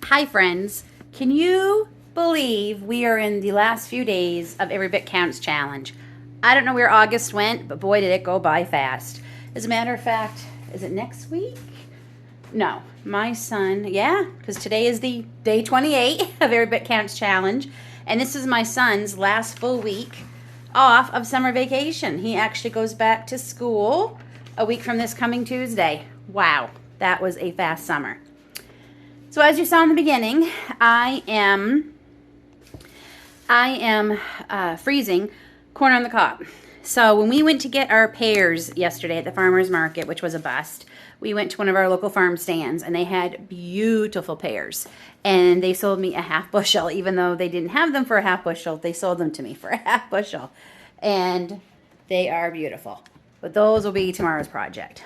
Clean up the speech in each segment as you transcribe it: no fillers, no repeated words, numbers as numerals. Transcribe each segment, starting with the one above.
Hi friends, can you believe we are in the last few days of Every Bit Counts challenge? I don't know where August went, but boy did it go by fast. As a matter of fact, is it next week? No, my son, yeah, because today is the day 28 of Every Bit Counts challenge, and this is my son's last full week off of summer vacation. He actually goes back to school a week from this coming Tuesday. Wow, that was a fast summer. So as you saw in the beginning, I am freezing corn on the cob. So when we went to get our pears yesterday at the farmer's market, which was a bust, we went to one of our local farm stands and they had beautiful pears. And they sold me a half bushel, even though they didn't have them for a half bushel, they sold them to me for a half bushel. And they are beautiful. But those will be tomorrow's project.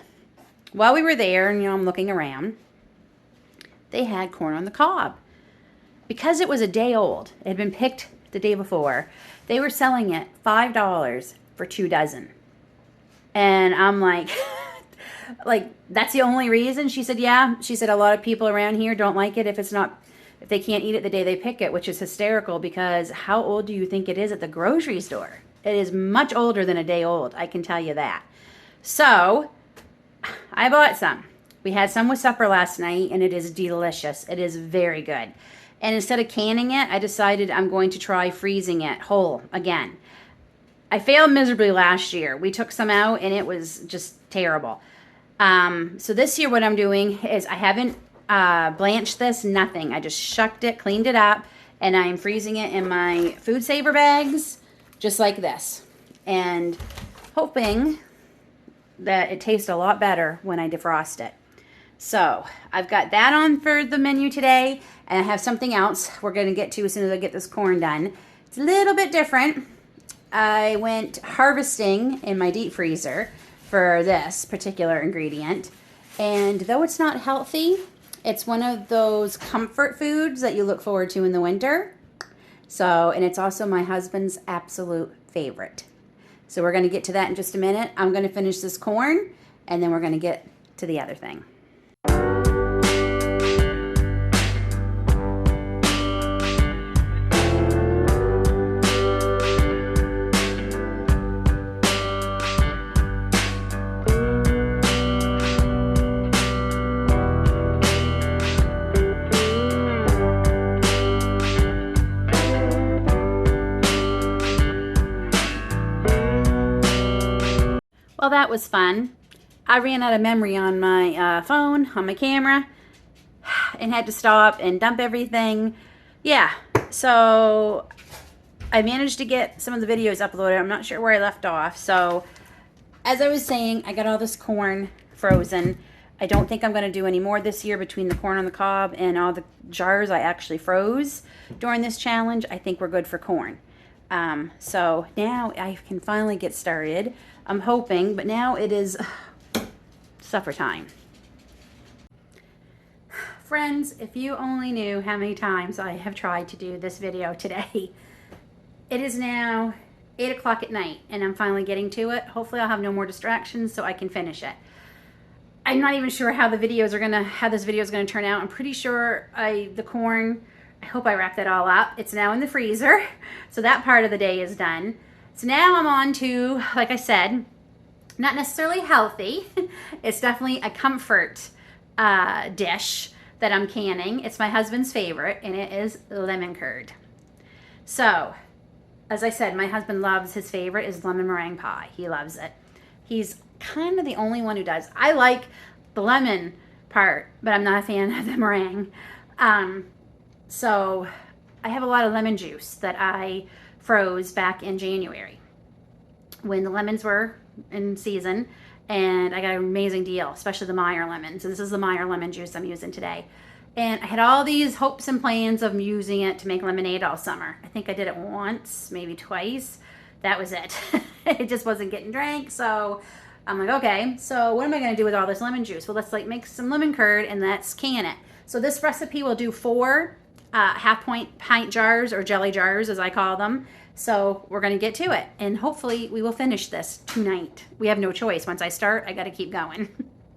While we were there, and I'm looking around, they had corn on the cob. Because it was a day old, it had been picked the day before, they were selling it $5 for 2 dozen. And I'm like, that's the only reason? She said, yeah. She said, a lot of people around here don't like it if they can't eat it the day they pick it, which is hysterical because how old do you think it is at the grocery store? It is much older than a day old, I can tell you that. So, I bought some. We had some with supper last night, and it is delicious. It is very good. And instead of canning it, I decided I'm going to try freezing it whole again. I failed miserably last year. We took some out, and it was just terrible. So this year what I'm doing is I haven't blanched this, nothing. I just shucked it, cleaned it up, and I'm freezing it in my food saver bags, just like this. And hoping that it tastes a lot better when I defrost it. So I've got that on for the menu today, and I have something else we're going to get to as soon as I get this corn done. It's a little bit different. I went harvesting in my deep freezer for this particular ingredient, and though it's not healthy, it's one of those comfort foods that you look forward to in the winter. So, and it's also my husband's absolute favorite. So we're going to get to that in just a minute. I'm going to finish this corn, and then we're going to get to the other thing. Well, that was fun. I ran out of memory on my phone, on my camera, and had to stop and dump everything. Yeah, so I managed to get some of the videos uploaded. I'm not sure where I left off. So as I was saying, I got all this corn frozen. I don't think I'm going to do any more this year between the corn on the cob and all the jars I actually froze during this challenge. I think we're good for corn. So now I can finally get started. I'm hoping, but now it is supper time. Friends, if you only knew how many times I have tried to do this video today. It is now 8 o'clock at night, and I'm finally getting to it. Hopefully I'll have no more distractions so I can finish it. I'm not even sure how this video is gonna turn out. I'm pretty sure the corn, I hope I wrapped that all up. It's now in the freezer, so that part of the day is done. So now I'm on to, like I said, not necessarily healthy. It's definitely a comfort dish that I'm canning. It's my husband's favorite, and it is lemon curd. So, as I said, my husband loves, his favorite is lemon meringue pie. He loves it. He's kind of the only one who does. I like the lemon part, but I'm not a fan of the meringue. So I have a lot of lemon juice that I froze back in January when the lemons were in season, and I got an amazing deal, especially the Meyer lemons. So this is the Meyer lemon juice I'm using today. And I had all these hopes and plans of using it to make lemonade all summer. I think I did it once, maybe twice. That was it. It just wasn't getting drank, so I'm like, okay, so what am I going to do with all this lemon juice? Well, let's make some lemon curd and let's can it. So this recipe will do 4 half-pint jars, or jelly jars as I call them. So we're going to get to it, and hopefully we will finish this tonight. We have no choice. Once I start, I got to keep going.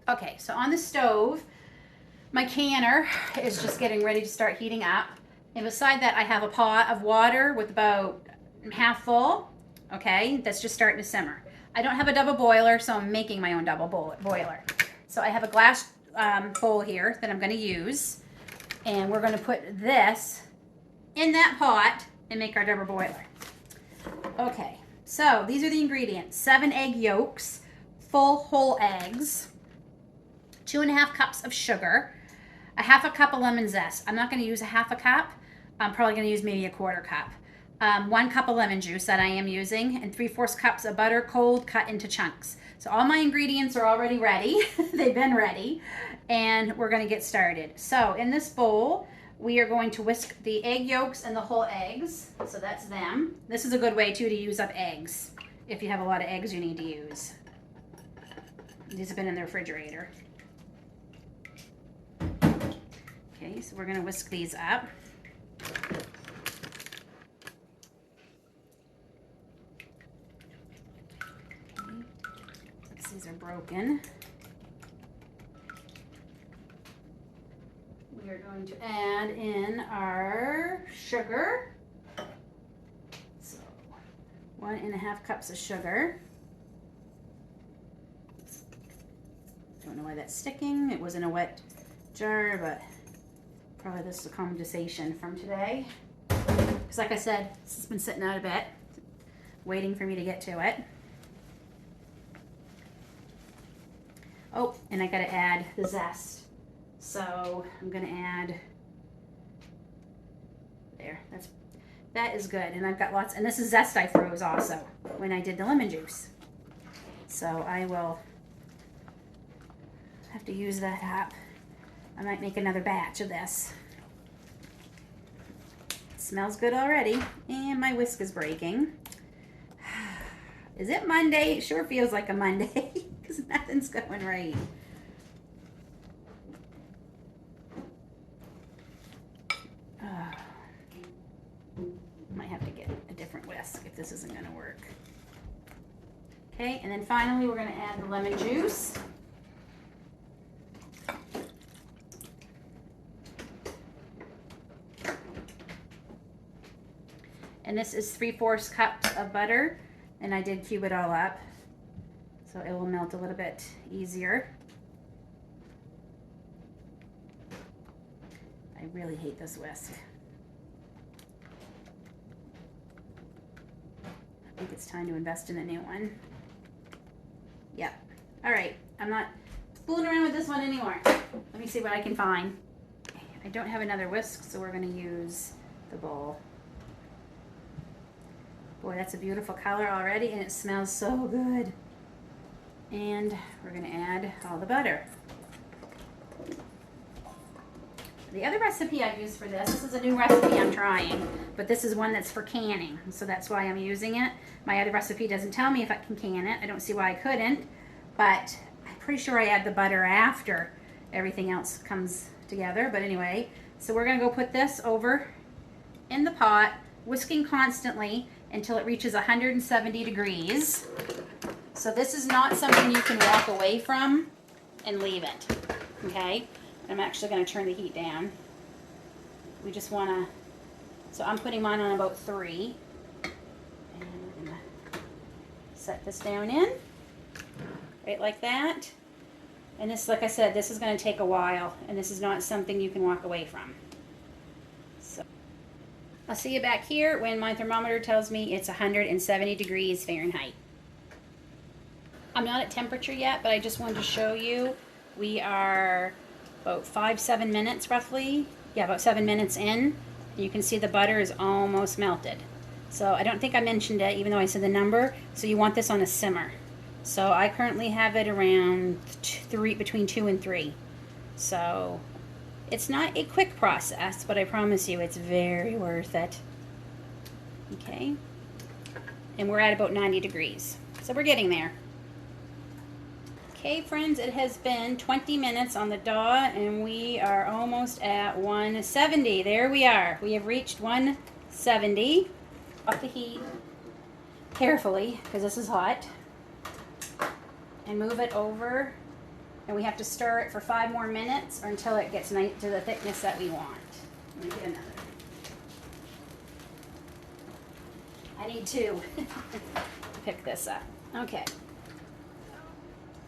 Okay, so on the stove, My canner is just getting ready to start heating up. And beside that, I have a pot of water with about half full, okay, that's just starting to simmer. I don't have a double boiler, so I'm making my own double boiler. So I have a glass bowl here that I'm going to use, and we're going to put this in that pot and make our double boiler. Okay, so these are the ingredients: 7 egg yolks, full whole eggs, 2.5 cups of sugar, a half a cup of lemon zest. I'm not going to use a half a cup. I'm probably going to use maybe a quarter cup. 1 cup of lemon juice that I am using, and 3/4 cups of butter, cold, cut into chunks. So all my ingredients are already ready. They've been ready, and we're going to get started. So in this bowl, we are going to whisk the egg yolks and the whole eggs. So that's them. This is a good way too to use up eggs. If you have a lot of eggs you need to use. These have been in the refrigerator. Okay, so we're going to whisk these up. These are broken. We are going to add in our sugar. So 1.5 cups of sugar. Don't know why that's sticking. It was in a wet jar, but probably this is a condensation from today. Because like I said, this has been sitting out a bit, waiting for me to get to it. Oh, and I gotta add the zest. So I'm gonna add, there, that is good. And I've got lots, and this is zest I froze also when I did the lemon juice. So I will have to use that up. I might make another batch of this. It smells good already, and my whisk is breaking. Is it Monday? It sure feels like a Monday because nothing's going right. Might have to get a different whisk if this isn't going to work. Okay, and then finally we're going to add the lemon juice. And this is 3/4 cups of butter, and I did cube it all up so it will melt a little bit easier. I really hate this whisk. I think it's time to invest in a new one. Yep. All right, I'm not fooling around with this one anymore. Let me see what I can find. I don't have another whisk, so we're going to use the bowl. Boy, that's a beautiful color already, and it smells so good. And we're going to add all the butter. The other recipe I've used for this is a new recipe I'm trying, but this is one that's for canning, so that's why I'm using it. My other recipe doesn't tell me if I can can it. I don't see why I couldn't, but I'm pretty sure I add the butter after everything else comes together. But anyway, so we're going to go put this over in the pot, whisking constantly until it reaches 170 degrees. So this is not something you can walk away from and leave it, okay? I'm actually going to turn the heat down. We just want to, so I'm putting mine on about 3. And we're going to set this down in, right like that. And this, like I said, this is going to take a while, and this is not something you can walk away from. So I'll see you back here when my thermometer tells me it's 170 degrees Fahrenheit. I'm not at temperature yet, but I just wanted to show you. We are about 5-7 minutes roughly. Yeah, about 7 minutes in. You can see the butter is almost melted. So I don't think I mentioned it, even though I said the number. So you want this on a simmer. So I currently have it around between 2 and 3. So it's not a quick process, but I promise you it's very worth it. Okay. And we're at about 90 degrees. So we're getting there. Okay, friends, it has been 20 minutes on the dot, and we are almost at 170. There we are. We have reached 170. Off the heat carefully, because this is hot. And move it over And we have to stir it for 5 more minutes or until it gets nice to the thickness that we want. Let me get another. I need 2 to pick this up. Okay.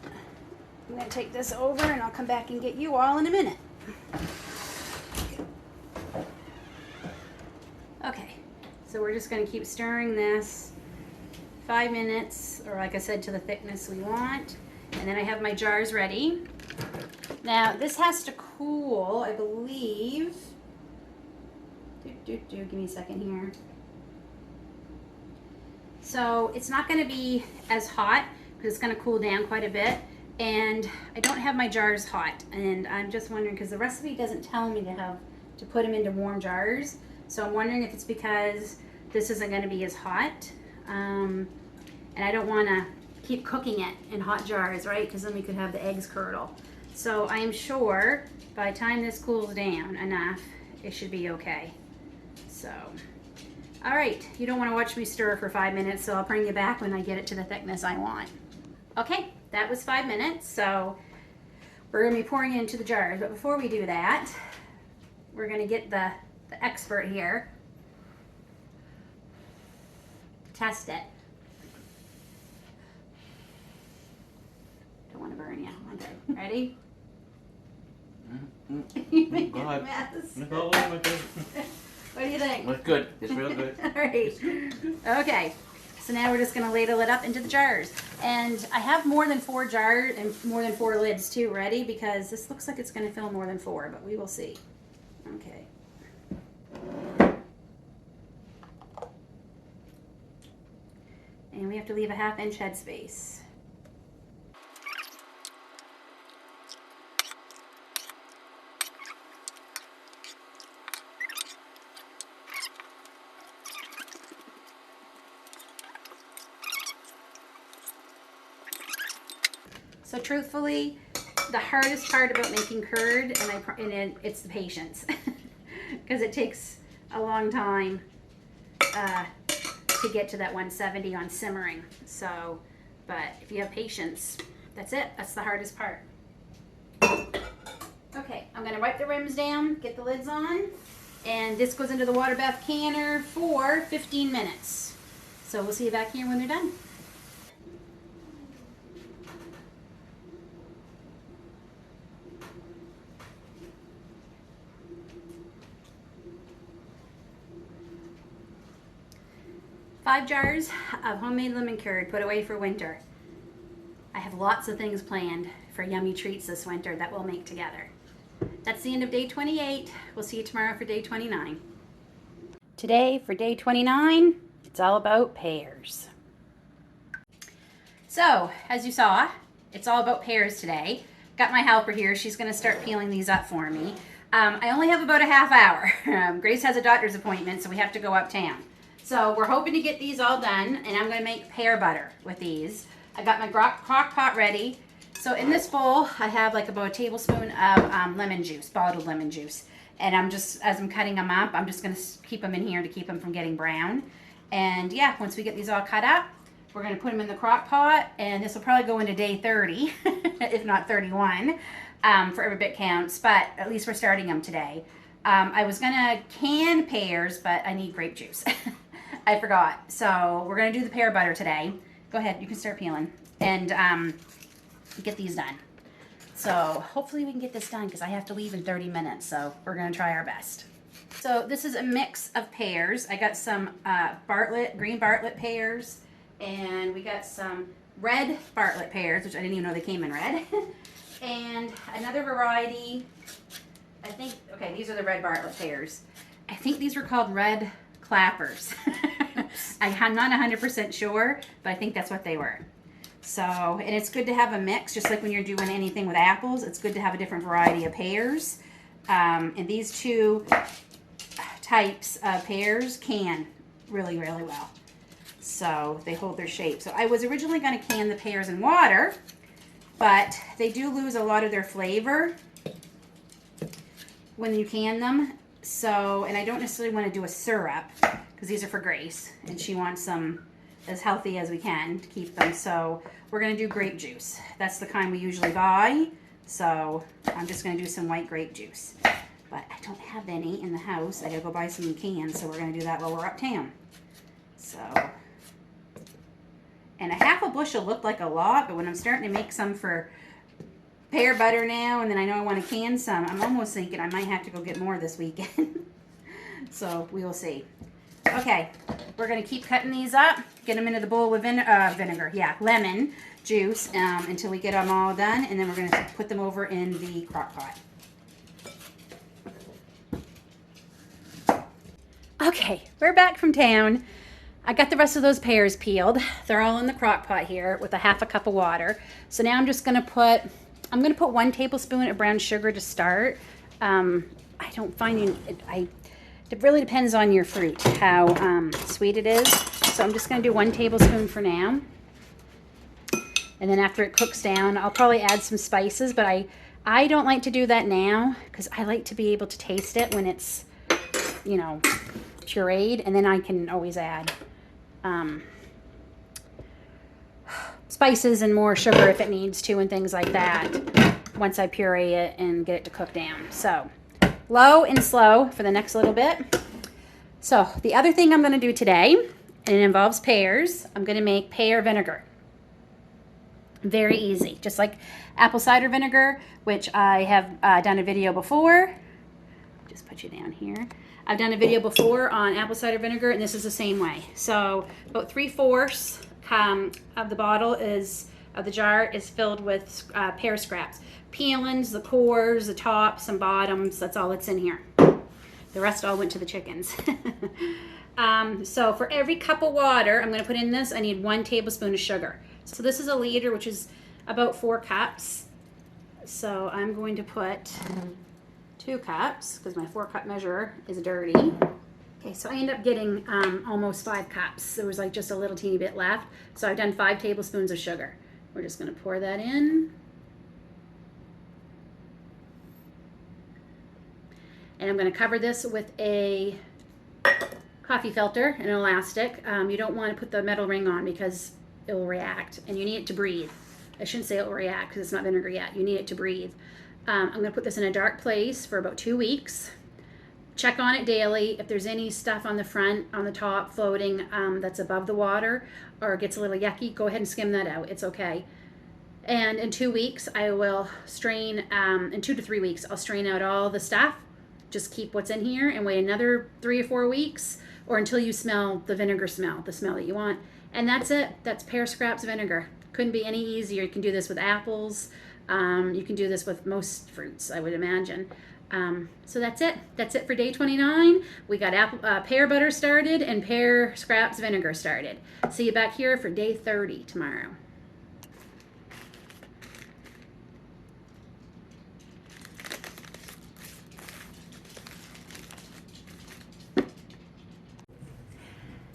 I'm going to take this over and I'll come back and get you all in a minute. Okay, so we're just going to keep stirring this 5 minutes, or like I said, to the thickness we want. And then I have my jars ready. Now, this has to cool, I believe. Give me a second here. So it's not going to be as hot because it's going to cool down quite a bit. And I don't have my jars hot. And I'm just wondering, because the recipe doesn't tell me to put them into warm jars. So I'm wondering if it's because this isn't going to be as hot. And I don't want to keep cooking it in hot jars, right? Because then we could have the eggs curdle. So I'm sure by the time this cools down enough, it should be okay. So, all right, you don't want to watch me stir for 5 minutes, so I'll bring you back when I get it to the thickness I want. Okay, that was 5 minutes, so we're going to be pouring it into the jars. But before we do that, we're going to get the expert here. Test it. Don't want to burn you. Okay, ready? You make a mess. What do you think? It's good. It's real good. All right. Okay. So now we're just going to ladle it up into the jars. And I have more than 4 jars and more than 4 lids too ready, because this looks like it's going to fill more than 4, but we will see. Okay. And we have to leave a 1/2 inch head space. So truthfully, the hardest part about making curd, it's the patience, because it takes a long time to get to that 170 on simmering. So, but if you have patience, that's it. That's the hardest part. Okay, I'm going to wipe the rims down, get the lids on, and this goes into the water bath canner for 15 minutes. So we'll see you back here when they're done. Five jars of homemade lemon curd put away for winter. I have lots of things planned for yummy treats this winter that we'll make together. That's the end of day 28. We'll see you tomorrow for day 29. Today for day 29, it's all about pears. So, as you saw, it's all about pears today. Got my helper here. She's going to start peeling these up for me. I only have about a half hour. Grace has a doctor's appointment, so we have to go uptown. So we're hoping to get these all done, and I'm going to make pear butter with these. I got my crock pot ready. So in this bowl, I have like about a tablespoon of lemon juice, bottled lemon juice. And I'm just, as I'm cutting them up, I'm just going to keep them in here to keep them from getting brown. And yeah, once we get these all cut up, we're going to put them in the crock pot, and this will probably go into day 30, if not 31, for every bit counts, but at least we're starting them today. I was going to can pears, but I need grape juice. I forgot. So we're going to do the pear butter today. Go ahead, you can start peeling and get these done. So hopefully we can get this done because I have to leave in 30 minutes. So we're going to try our best. So this is a mix of pears. I got some green Bartlett pears, and we got some red Bartlett pears, which I didn't even know they came in red. And another variety, I think, okay, these are the red Bartlett pears. I think these were called red clappers. I'm not 100% sure, but I think that's what they were. So, and it's good to have a mix, just like when you're doing anything with apples, it's good to have a different variety of pears. And these two types of pears can really, really well. So they hold their shape. So I was originally going to can the pears in water, but they do lose a lot of their flavor when you can them. So, and I don't necessarily want to do a syrup because these are for Grace and she wants them as healthy as we can to keep them. So we're going to do grape juice. That's the kind we usually buy. So I'm just going to do some white grape juice. But I don't have any in the house. I gotta go buy some cans, so we're gonna do that while we're uptown. So, and a half a bushel looked like a lot, but when I'm starting to make some for pear butter now, and then I know I want to can some, I'm almost thinking I might have to go get more this weekend. So we will see. Okay, we're gonna keep cutting these up, get them into the bowl with lemon juice until we get them all done, and then we're gonna put them over in the crock pot. Okay, we're back from town. I got the rest of those pears peeled. They're all in the crock pot here with a half a cup of water. So now I'm just gonna put 1 tablespoon of brown sugar to start. I don't find it really depends on your fruit, how sweet it is. So I'm just gonna do 1 tablespoon for now. And then after it cooks down, I'll probably add some spices, but I don't like to do that now because I like to be able to taste it when it's, you know, pureed, and then I can always add spices and more sugar if it needs to and things like that once I puree it and get it to cook down. So low and slow for the next little bit. So the other thing I'm going to do today, and it involves pears, I'm going to make pear vinegar. Very easy, just like apple cider vinegar, which I have done a video before. Just put you down here. I've done a video before on apple cider vinegar, and this is the same way. So about 3/4 of the bottle of the jar is filled with pear scraps. Peelings, the cores, the tops and bottoms, that's all that's in here. The rest all went to the chickens. So for every cup of water I'm gonna put in this, I need 1 tablespoon of sugar. So this is a liter, which is about 4 cups. So I'm going to put 2 cups because my 4-cup measure is dirty. Okay, so I end up getting almost 5 cups. There was like just a little teeny bit left. So I've done 5 tablespoons of sugar. We're just gonna pour that in. And I'm gonna cover this with a coffee filter and an elastic. You don't wanna put the metal ring on because it will react, and you need it to breathe. I shouldn't say it will react because it's not vinegar yet. You need it to breathe. I'm going to put this in a dark place for about 2 weeks. Check on it daily. If there's any stuff on the front, on the top, floating that's above the water or gets a little yucky, go ahead and skim that out. It's okay. And in 2 weeks, I will strain, in 2 to 3 weeks, I'll strain out all the stuff. Just keep what's in here and wait another 3 or 4 weeks or until you smell the vinegar smell, the smell that you want. And that's it. That's pear scraps vinegar. Couldn't be any easier. You can do this with apples. You can do this with most fruits, I would imagine. So that's it. That's it for day 29. We got pear butter started and pear scraps vinegar started. See you back here for day 30 tomorrow.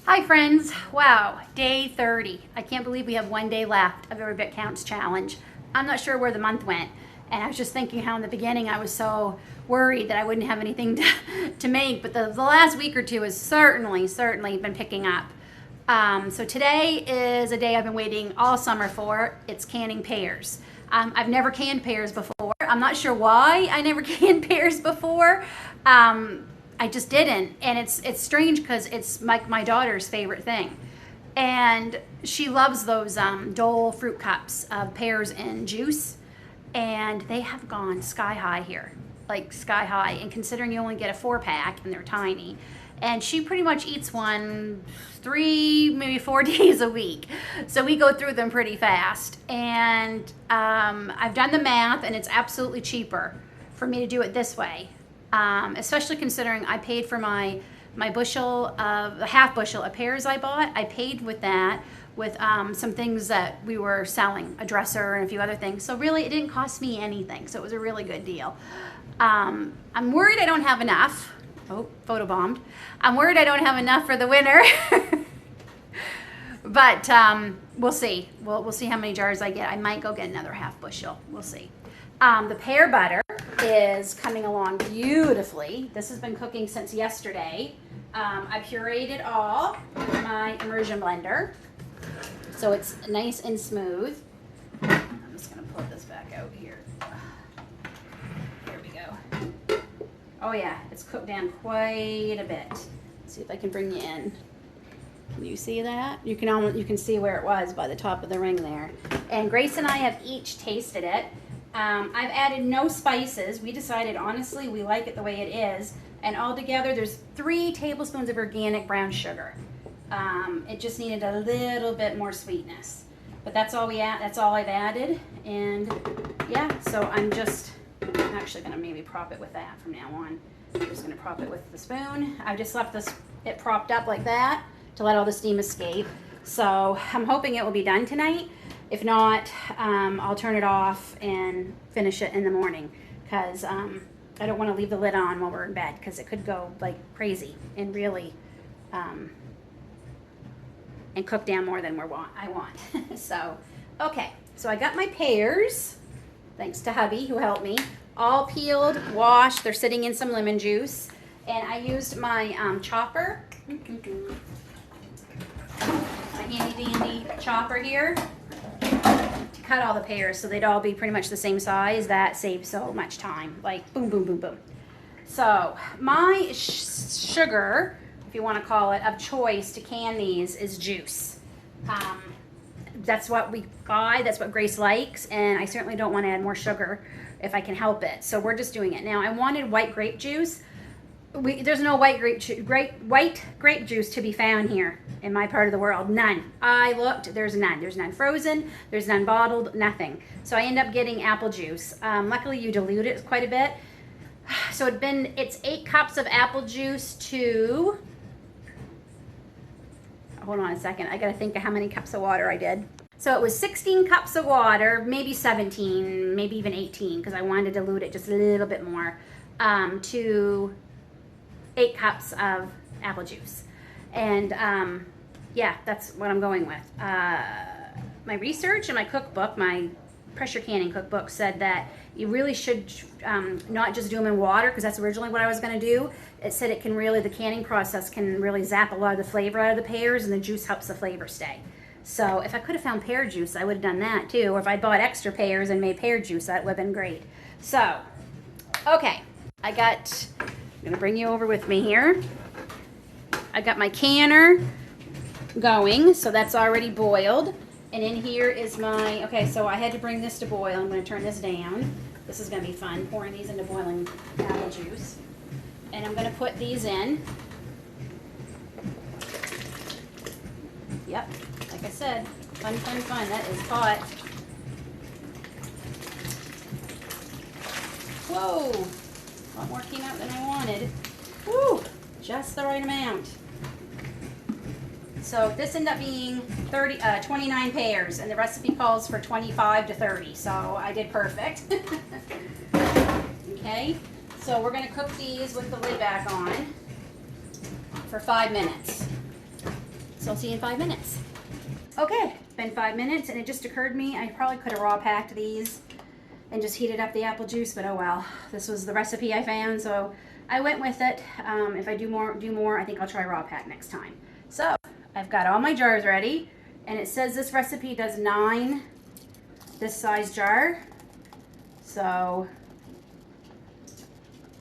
Hi friends, wow, day 30. I can't believe we have 1 day left of Every Bit Counts challenge. I'm not sure where the month went, and I was just thinking how in the beginning I was so worried that I wouldn't have anything to make, but the last week or two has certainly been picking up. So today is a day I've been waiting all summer for. It's canning pears. I've never canned pears before. I'm not sure why I never canned pears before. I just didn't, and it's strange because it's my daughter's favorite thing, and she loves those Dole fruit cups of pears and juice, and they have gone sky high here, like sky high. And considering you only get a 4-pack and they're tiny, and she pretty much eats one 3, maybe 4 days a week, so we go through them pretty fast. And I've done the math, and it's absolutely cheaper for me to do it this way. Especially considering I paid for my half bushel of pears I bought. I paid with that with some things that we were selling, a dresser and a few other things. So really it didn't cost me anything. So it was a really good deal. I'm worried I don't have enough. Oh, photobombed. I'm worried I don't have enough for the winter. But we'll see. We'll see how many jars I get. I might go get another half bushel. We'll see. The pear butter is coming along beautifully. This has been cooking since yesterday. I pureed it all with my immersion blender, so it's nice and smooth. I'm just going to pull this back out here. Oh yeah, it's cooked down quite a bit. Let's see if I can bring you in. Can you see that? You can see where it was by the top of the ring there. And Grace and I have each tasted it. I've added no spices. We decided honestly we like it the way it is. And altogether there's 3 tablespoons of organic brown sugar. It just needed a little bit more sweetness. But that's all that's all I've added. And yeah, so I'm actually gonna maybe prop it with that from now on. I'm just gonna prop it with the spoon. I just left it propped up like that to let all the steam escape. So I'm hoping it will be done tonight. If not, I'll turn it off and finish it in the morning because I don't want to leave the lid on while we're in bed because it could go like crazy and really and cook down more than I want. So, okay. So I got my pears, thanks to hubby who helped me, all peeled, washed. They're sitting in some lemon juice. And I used my chopper, my handy dandy chopper here, to cut all the pears so they'd all be pretty much the same size. That saves so much time, like boom, boom, boom, boom. So my sugar, if you want to call it, of choice to can these is juice. That's what we buy, that's what Grace likes, and I certainly don't want to add more sugar if I can help it. So we're just doing it. Now I wanted white grape juice. There's no white grape juice to be found here in my part of the world. None. I looked, there's none. There's none frozen, there's none bottled, nothing. So I end up getting apple juice. Luckily you dilute it quite a bit. So it's 8 cups of apple juice to, hold on a second, I gotta think of how many cups of water I did. So it was 16 cups of water, maybe 17, maybe even 18, because I wanted to dilute it just a little bit more, to 8 cups of apple juice. And yeah, that's what I'm going with. My research and my cookbook, my pressure canning cookbook, said that you really should not just do them in water, because that's originally what I was going to do. It said it can really, the canning process can really zap a lot of the flavor out of the pears, and the juice helps the flavor stay. So if I could have found pear juice, I would have done that too. Or if I bought extra pears and made pear juice, that would have been great. So, okay, I'm going to bring you over with me here. I got my canner going, so that's already boiled. And in here is my, okay, so I had to bring this to boil. I'm going to turn this down. This is going to be fun, pouring these into boiling apple juice. And I'm going to put these in. Yep, like I said, fun, fun, fun. That is hot. Whoa, a lot more came out than I wanted. Woo, just the right amount. So this ended up being 29 pears, and the recipe calls for 25 to 30, so I did perfect. Okay, so we're going to cook these with the lid back on for 5 minutes. So I'll see you in 5 minutes. Okay, been 5 minutes, and it just occurred to me I probably could have raw packed these and just heated up the apple juice, but oh well. This was the recipe I found, so I went with it. If I do more, I think I'll try raw pack next time. So I've got all my jars ready, and it says this recipe does 9 this size jar, so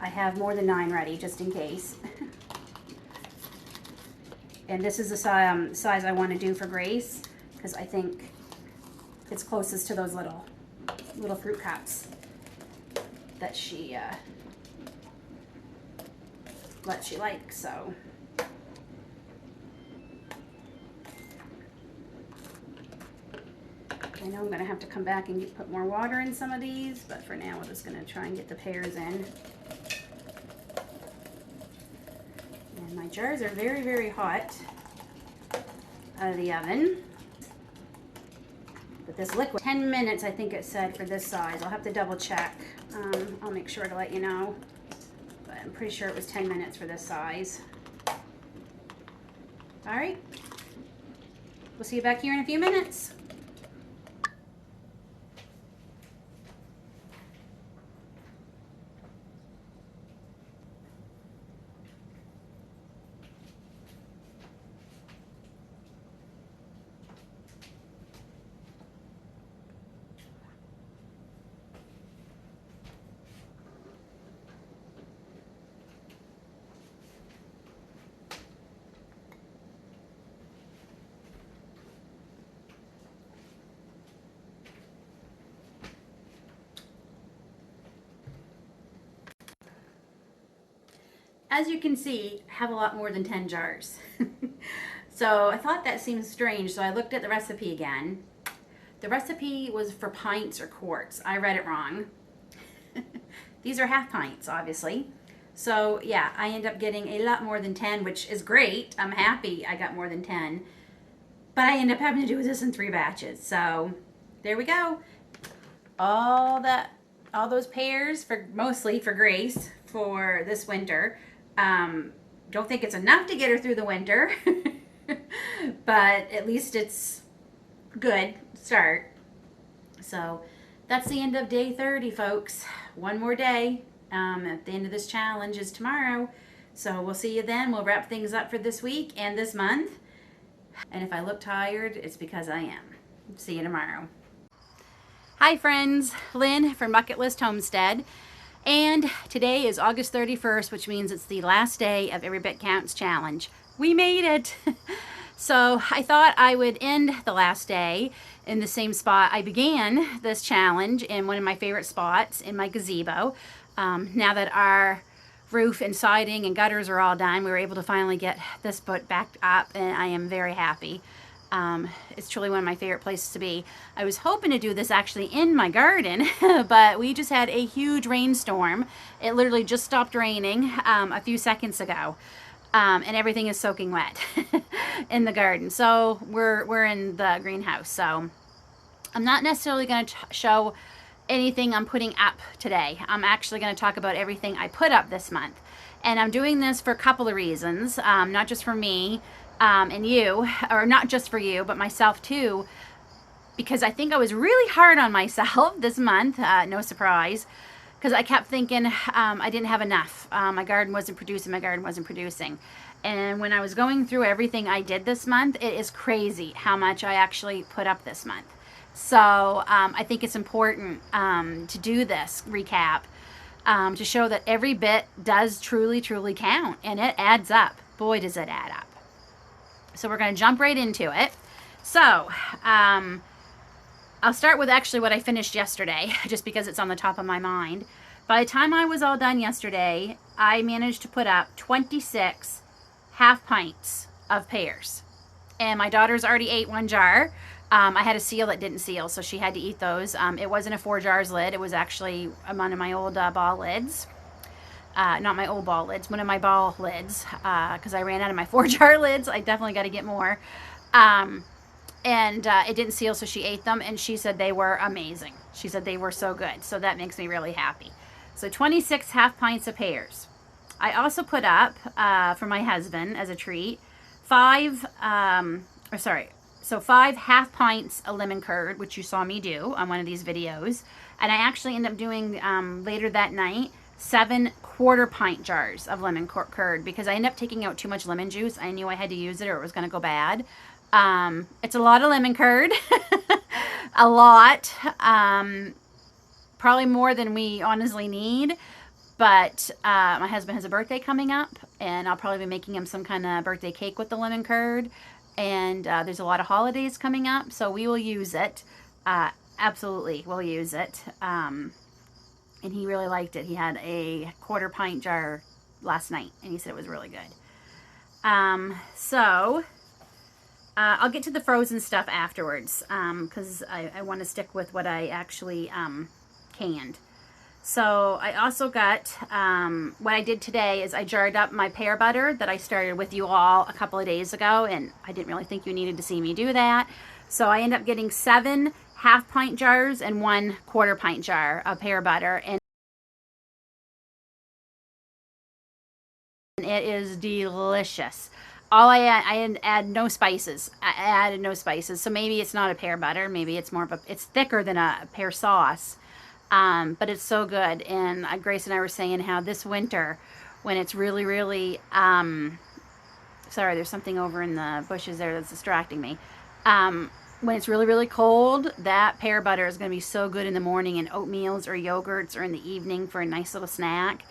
I have more than 9 ready just in case. And this is the size I want to do for Grace, because I think it's closest to those little fruit cups that she likes. So I know I'm going to have to come back and put more water in some of these, but for now we're just going to try and get the pears in. And my jars are very, very hot out of the oven. But this liquid, 10 minutes I think it said for this size. I'll have to double check. I'll make sure to let you know. But I'm pretty sure it was 10 minutes for this size. All right. We'll see you back here in a few minutes. as you can see, I have a lot more than 10 jars. So I thought that seemed strange, so I looked at the recipe again. The recipe was for pints or quarts. I read it wrong. These are half pints, obviously. So yeah, I end up getting a lot more than 10, which is great. I'm happy I got more than 10. But I end up having to do this in 3 batches. So there we go. All those pears, mostly for Grace for this winter. Don't think it's enough to get her through the winter. But at least it's good start. So that's the end of day 30, folks. One more day. At the end of this challenge is tomorrow. So we'll see you then. We'll wrap things up for this week and this month. And if I look tired, it's because I am. See you tomorrow. Hi friends, Lynn from Bucket List Homestead. And today is August 31st, which means it's the last day of Every Bit Counts challenge. We made it. So I thought I would end the last day in the same spot I began this challenge, in one of my favorite spots in my gazebo. Now that our roof and siding and gutters are all done, we were able to finally get this boat backed up, and I am very happy. It's truly one of my favorite places to be. I was hoping to do this actually in my garden, but we just had a huge rainstorm. It literally just stopped raining a few seconds ago. And everything is soaking wet in the garden. So we're in the greenhouse. So I'm not necessarily going to show anything I'm putting up today. I'm actually going to talk about everything I put up this month. And I'm doing this for a couple of reasons, not just for me and you, or not just for you, but myself too, because I think I was really hard on myself this month, no surprise, because I kept thinking I didn't have enough. My garden wasn't producing. And when I was going through everything I did this month, it is crazy how much I actually put up this month. So I think it's important to do this recap to show that every bit does truly count, and it adds up. Boy, does it add up. So we're going to jump right into it. So I'll start with actually what I finished yesterday, just because it's on the top of my mind. By the time I was all done yesterday, I managed to put up 26 half pints of pears. And my daughter's already ate 1 jar. I had a seal that didn't seal, so she had to eat those. It wasn't a 4 jars lid. It was actually one of my old ball lids. Not my old ball lids, one of my ball lids, because I ran out of my 4 jar lids. I definitely got to get more. And it didn't seal, so she ate them, and she said they were amazing. She said they were so good, so that makes me really happy. So 26 half pints of pears. I also put up, for my husband as a treat, 5 half pints of lemon curd, which you saw me do on one of these videos. And I actually ended up doing, later that night, 7 quarter-pint jars of lemon curd, because I ended up taking out too much lemon juice. I knew I had to use it or it was going to go bad. It's a lot of lemon curd. A lot. Probably more than we honestly need. But my husband has a birthday coming up, and I'll probably be making him some kind of birthday cake with the lemon curd. And there's a lot of holidays coming up, so we will use it. Absolutely, we'll use it. And he really liked it. He had a quarter-pint jar last night, and he said it was really good. I'll get to the frozen stuff afterwards, because I want to stick with what I actually canned. So I also got, what I did today is I jarred up my pear butter that I started with you all a couple of days ago, and I didn't really think you needed to see me do that. So I ended up getting 7 half-pint jars and 1 quarter-pint jar of pear butter, and it is delicious. I add no spices. I added no spices, so maybe it's not a pear butter. Maybe it's more of it's thicker than a pear sauce. But it's so good. And Grace and I were saying how this winter, when it's really, sorry, there's something over in the bushes there that's distracting me. When it's really cold, that pear butter is going to be so good in the morning in oatmeals or yogurts, or in the evening for a nice little snack.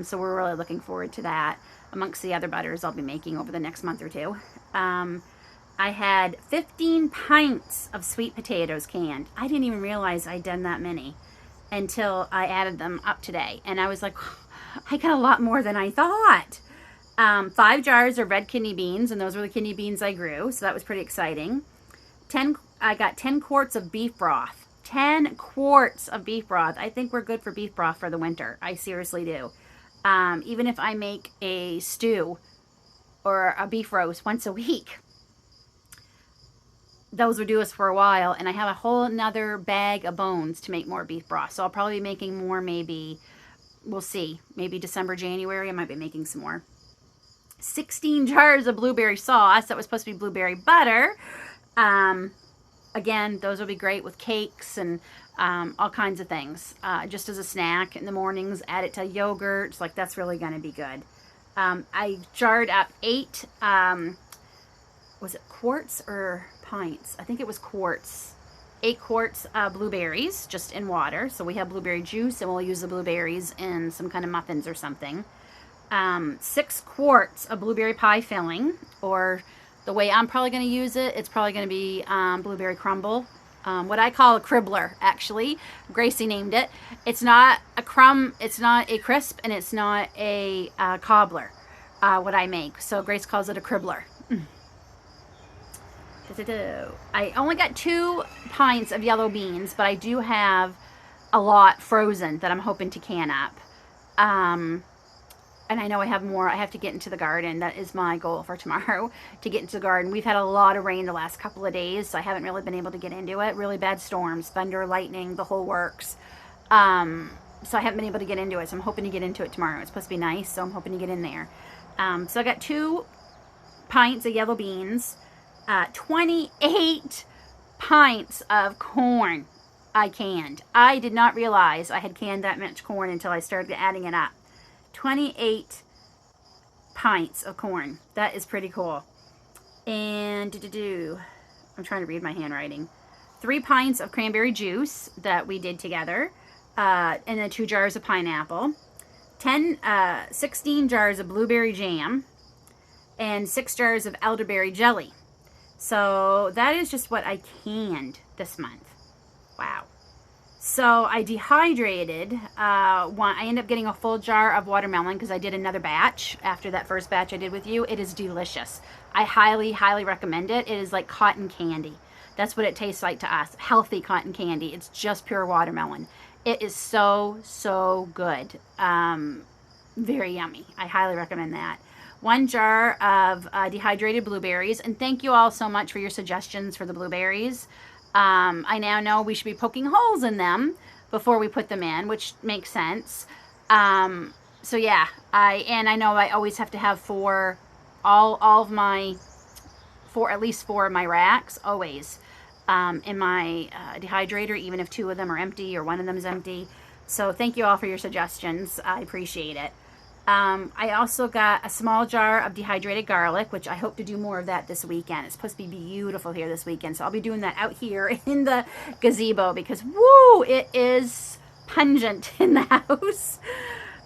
So we're really looking forward to that, amongst the other butters I'll be making over the next month or two. I had 15 pints of sweet potatoes canned. I didn't even realize I'd done that many until I added them up today. And I was like, I got a lot more than I thought. 5 jars of red kidney beans, and those were the kidney beans I grew, so that was pretty exciting. I got 10 quarts of beef broth. 10 quarts of beef broth. I think we're good for beef broth for the winter. I seriously do. Even if I make a stew or a beef roast once a week, those would do us for a while. And I have a whole another bag of bones to make more beef broth. So I'll probably be making more, maybe, we'll see. Maybe December, January, I might be making some more. 16 jars of blueberry sauce. That was supposed to be blueberry butter. Again, those will be great with cakes and all kinds of things. Just as a snack in the mornings, add it to yogurt. Like, that's really going to be good. I jarred up 8, was it quarts or pints? I think it was quarts. 8 quarts of blueberries just in water. So we have blueberry juice, and we'll use the blueberries in some kind of muffins or something. 6 quarts of blueberry pie filling, or the way I'm probably going to use it, it's probably going to be blueberry crumble. What I call a cribbler, actually. Gracie named it. It's not a crumb, it's not a crisp, and it's not a cobbler, what I make. So Grace calls it a cribbler. I only got 2 pints of yellow beans, but I do have a lot frozen that I'm hoping to can up. And I know I have more. I have to get into the garden. That is my goal for tomorrow, to get into the garden. We've had a lot of rain the last couple of days, so I haven't really been able to get into it. Really bad storms, thunder, lightning, the whole works. So I haven't been able to get into it, so I'm hoping to get into it tomorrow. It's supposed to be nice, so I'm hoping to get in there. So I got 2 pints of yellow beans, 28 pints of corn I canned. I did not realize I had canned that much corn until I started adding it up. 28 pints of corn. That is pretty cool. And I'm trying to read my handwriting. 3 pints of cranberry juice that we did together. And then 2 jars of pineapple. 16 jars of blueberry jam. And 6 jars of elderberry jelly. So that is just what I canned this month. Wow. So I dehydrated one. I ended up getting a full jar of watermelon because I did another batch after that first batch I did with you. It is delicious. I highly, highly recommend it. It is like cotton candy. That's what it tastes like to us. Healthy cotton candy. It's just pure watermelon. It is so, so good. Very yummy. I highly recommend that. 1 jar of dehydrated blueberries. And thank you all so much for your suggestions for the blueberries. I now know we should be poking holes in them before we put them in, which makes sense. So yeah, I know I always have to have at least 4 of my racks, always, in my dehydrator, even if 2 of them are empty or 1 of them is empty. So thank you all for your suggestions. I appreciate it. I also got a small jar of dehydrated garlic, which I hope to do more of that this weekend. It's supposed to be beautiful here this weekend, so I'll be doing that out here in the gazebo because, woo, it is pungent in the house.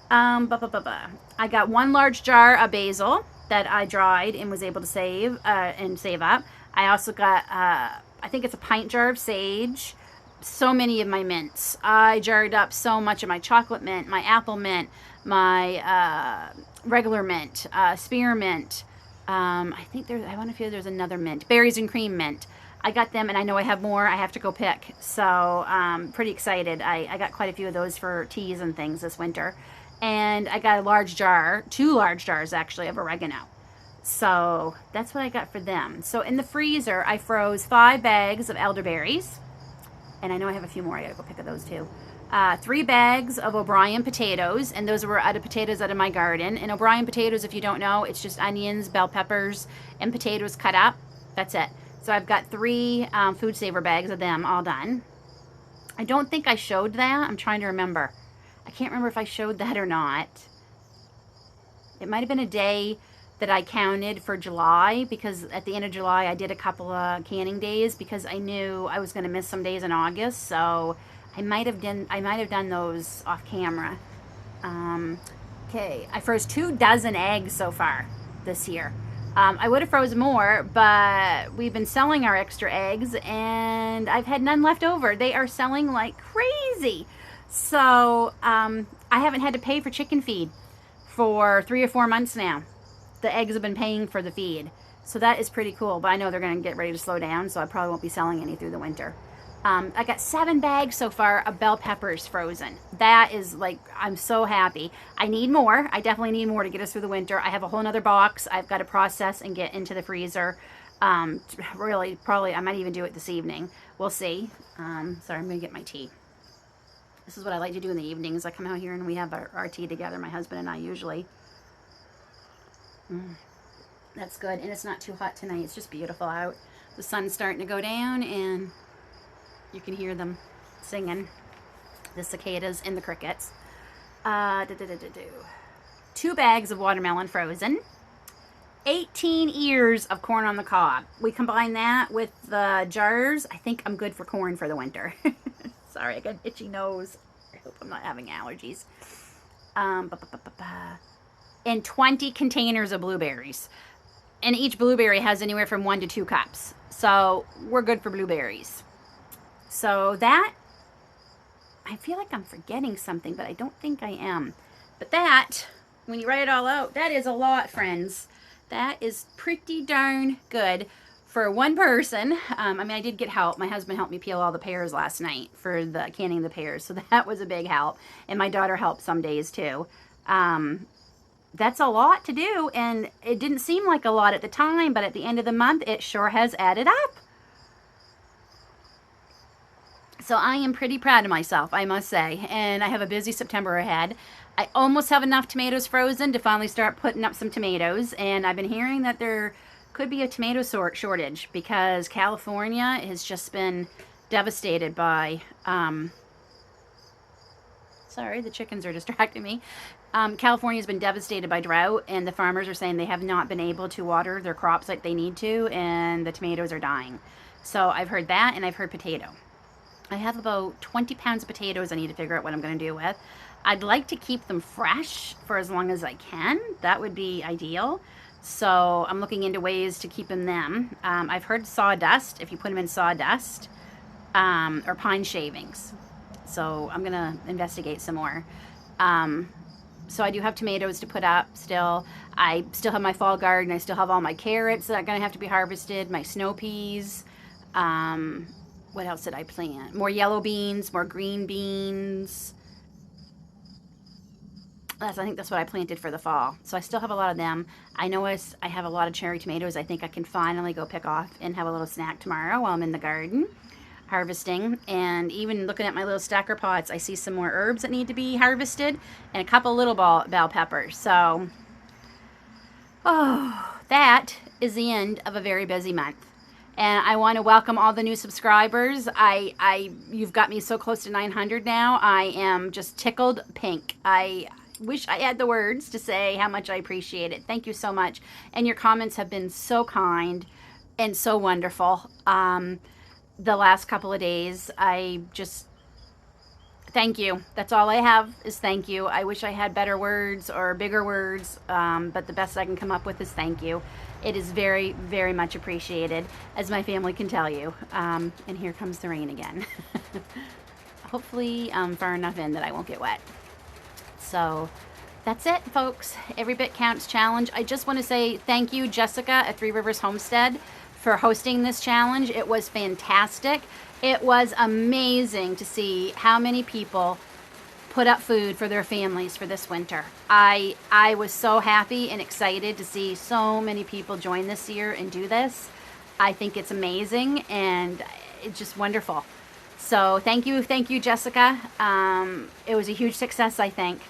I got 1 large jar of basil that I dried and was able to save up. I also got, I think it's a pint jar of sage. So many of my mints. I jarred up so much of my chocolate mint, my apple mint, my regular mint, spearmint. I think I want to feel there's another mint, berries and cream mint. I got them, and I know I have more I have to go pick. So pretty excited. I got quite a few of those for teas and things this winter. And I got a large jar, 2 large jars actually, of oregano. So that's what I got for them. So in the freezer, I froze 5 bags of elderberries. And I know I have a few more. I gotta go pick up those too. 3 bags of O'Brien potatoes, and those were potatoes out of my garden. And O'Brien potatoes, if you don't know, it's just onions, bell peppers, and potatoes cut up. That's it. So I've got 3 food saver bags of them all done. I don't think I showed that. I'm trying to remember. I can't remember if I showed that or not. It might have been a day that I counted for July, because at the end of July I did a couple of canning days because I knew I was going to miss some days in August, so I might have done those off camera. Okay, I froze 24 eggs so far this year. I would have frozen more, but we've been selling our extra eggs and I've had none left over. They are selling like crazy. So I I haven't had to pay for chicken feed for 3 or 4 months now. The eggs have been paying for the feed. So that is pretty cool, but I know they're going to get ready to slow down, so I probably won't be selling any through the winter. I got 7 bags so far of bell peppers frozen. That is like, I'm so happy. I need more. I definitely need more to get us through the winter. I have a whole nother box I've got to process and get into the freezer. Really, probably, I might even do it this evening. We'll see. Sorry, I'm going to get my tea. This is what I like to do in the evenings. I come out here and we have our tea together, my husband and I usually. That's good, and it's not too hot tonight. It's just beautiful out. The sun's starting to go down, and you can hear them singing, the cicadas and the crickets. 2 bags of watermelon frozen, 18 ears of corn on the cob. We combine that with the jars. I think I'm good for corn for the winter. Sorry, I got an itchy nose. I hope I'm not having allergies. And 20 containers of blueberries. And each blueberry has anywhere from 1 to 2 cups. So we're good for blueberries. So that, I feel like I'm forgetting something, but I don't think I am. But that, when you write it all out, that is a lot, friends. That is pretty darn good for one person. I mean, I did get help. My husband helped me peel all the pears last night for the canning the pears. So that was a big help. And my daughter helped some days too. That's a lot to do. And it didn't seem like a lot at the time, but at the end of the month, it sure has added up. So I am pretty proud of myself, I must say. And I have a busy September ahead. I almost have enough tomatoes frozen to finally start putting up some tomatoes. And I've been hearing that there could be a tomato shortage because California has just been devastated by, sorry, the chickens are distracting me. California's been devastated by drought, and the farmers are saying they have not been able to water their crops like they need to, and the tomatoes are dying. So I've heard that, and I've heard potato. I have about 20 pounds of potatoes I need to figure out what I'm going to do with. I'd like to keep them fresh for as long as I can. That would be ideal. So I'm looking into ways to keep them. I've heard sawdust, if you put them in sawdust, or pine shavings. So I'm going to investigate some more. So I do have tomatoes to put up still. I still have my fall garden. I still have all my carrots that are going to have to be harvested, my snow peas. What else did I plant? More yellow beans, more green beans. I think that's what I planted for the fall. So I still have a lot of them. I know I have a lot of cherry tomatoes. I think I can finally go pick off and have a little snack tomorrow while I'm in the garden harvesting. And even looking at my little stacker pots, I see some more herbs that need to be harvested and a couple little bell peppers. So, that is the end of a very busy month. And I want to welcome all the new subscribers. You've got me so close to 900 now. I am just tickled pink. I wish I had the words to say how much I appreciate it. Thank you so much. And your comments have been so kind and so wonderful. The last couple of days, thank you. That's all I have is thank you. I wish I had better words or bigger words, but the best I can come up with is thank you. It is very, very much appreciated, as my family can tell you. And here comes the rain again. Hopefully far enough in that I won't get wet. So that's it, folks. Every Bit Counts challenge. I just want to say thank you, Jessica at Three Rivers Homestead, for hosting this challenge. It was fantastic. It was amazing to see how many people put up food for their families for this winter. I was so happy and excited to see so many people join this year and do this. I think it's amazing and it's just wonderful. So thank you, Jessica. It was a huge success, I think.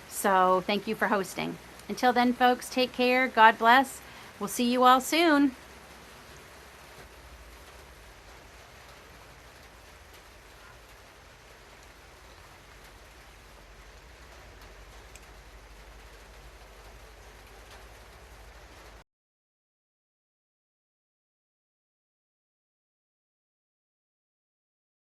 So thank you for hosting. Until then, folks, take care. God bless. We'll see you all soon.